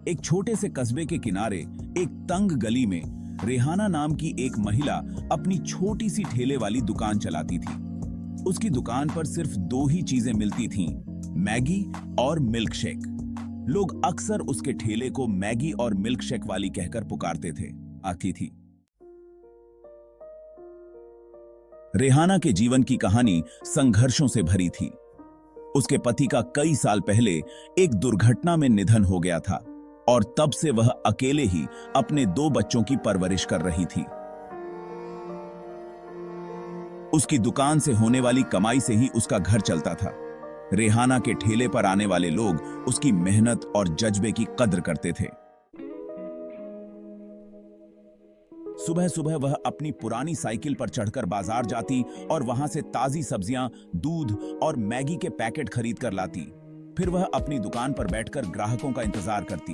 एक छोटे से कस्बे के किनारे एक तंग गली में रेहाना नाम की एक महिला अपनी छोटी सी ठेले वाली दुकान चलाती थी। उसकी दुकान पर सिर्फ दो ही चीजें मिलती थीं, मैगी और मिल्क शेक। लोग अक्सर उसके ठेले को मैगी और मिल्क शेक वाली कहकर पुकारते थे। आती थी। रेहाना के जीवन की कहानी संघर्षों से भरी थी। उसके पति का कई साल पहले एक दुर्घटना में निधन हो गया था और तब से वह अकेले ही अपने दो बच्चों की परवरिश कर रही थी। उसकी दुकान से होने वाली कमाई से ही उसका घर चलता था। रेहाना के ठेले पर आने वाले लोग उसकी मेहनत और जज्बे की कद्र करते थे। सुबह सुबह वह अपनी पुरानी साइकिल पर चढ़कर बाजार जाती और वहां से ताजी सब्जियां, दूध और मैगी के पैकेट खरीद कर लाती। फिर वह अपनी दुकान पर बैठकर ग्राहकों का इंतजार करती।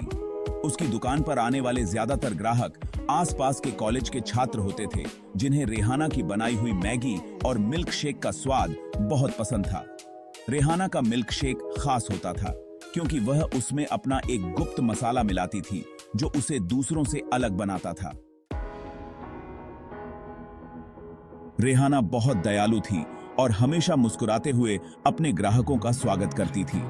उसकी दुकान पर आने वाले ज्यादातर ग्राहक आसपास के कॉलेज के छात्र होते थे, जिन्हें रेहाना की बनाई हुई मैगी और मिल्क शेक का स्वाद बहुत पसंद था। रेहाना का मिल्क शेक खास होता था क्योंकि वह उसमें अपना एक गुप्त मसाला मिलाती थी जो उसे दूसरों से अलग बनाता था। रेहाना बहुत दयालु थी और हमेशा मुस्कुराते हुए अपने ग्राहकों का स्वागत करती थी।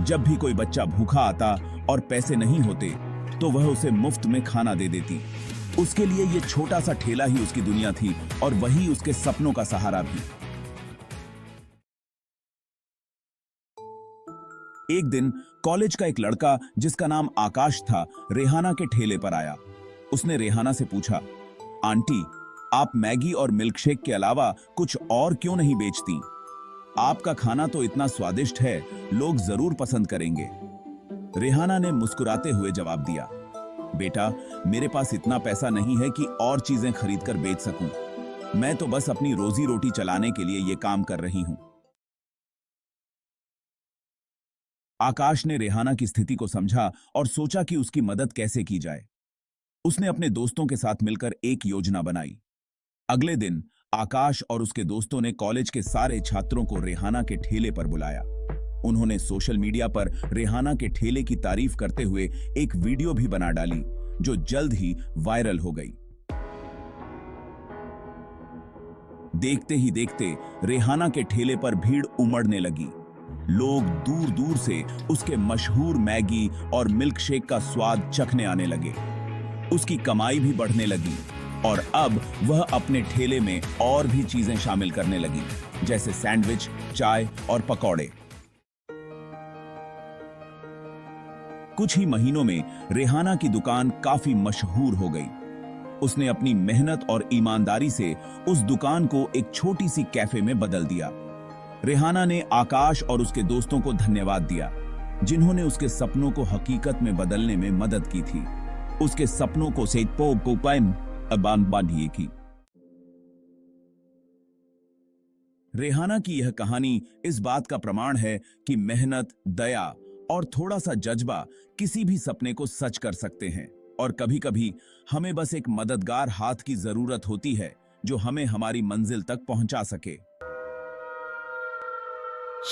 जब भी कोई बच्चा भूखा आता और पैसे नहीं होते तो वह उसे मुफ्त में खाना दे देती। उसके लिए यह छोटा सा ठेला ही उसकी दुनिया थी और वही उसके सपनों का सहारा भी। एक दिन कॉलेज का एक लड़का जिसका नाम आकाश था, रेहाना के ठेले पर आया। उसने रेहाना से पूछा, आंटी, आप मैगी और मिल्कशेक के अलावा कुछ और क्यों नहीं बेचती? आपका खाना तो इतना स्वादिष्ट है, लोग जरूर पसंद करेंगे। रेहाना ने मुस्कुराते हुए जवाब दिया, बेटा, मेरे पास इतना पैसा नहीं है कि और चीजें खरीद कर बेच सकूं। मैं तो बस अपनी रोजी रोटी चलाने के लिए ये काम कर रही हूं। आकाश ने रेहाना की स्थिति को समझा और सोचा कि उसकी मदद कैसे की जाए। उसने अपने दोस्तों के साथ मिलकर एक योजना बनाई। अगले दिन आकाश और उसके दोस्तों ने कॉलेज के सारे छात्रों को रेहाना के ठेले पर बुलाया। उन्होंने सोशल मीडिया पर रेहाना के ठेले की तारीफ करते हुए एक वीडियो भी बना डाली, जो जल्द ही वायरल हो गई। देखते ही देखते रेहाना के ठेले पर भीड़ उमड़ने लगी। लोग दूर दूर से उसके मशहूर मैगी और मिल्क शेक का स्वाद चखने आने लगे। उसकी कमाई भी बढ़ने लगी और अब वह अपने ठेले में और भी चीजें शामिल करने लगी, जैसे सैंडविच, चाय और पकौड़े। कुछ ही महीनों में रेहाना की दुकान काफी मशहूर हो गई। उसने अपनी मेहनत और ईमानदारी से उस दुकान को एक छोटी सी कैफे में बदल दिया। रेहाना ने आकाश और उसके दोस्तों को धन्यवाद दिया, जिन्होंने उसके सपनों को हकीकत में बदलने में मदद की थी। उसके सपनों को की। रेहाना की यह कहानी इस बात का प्रमाण है कि मेहनत, दया और थोड़ा सा जज्बा किसी भी सपने को सच कर सकते हैं। और कभी-कभी हमें बस एक मददगार हाथ की जरूरत होती है, जो हमें हमारी मंजिल तक पहुंचा सके।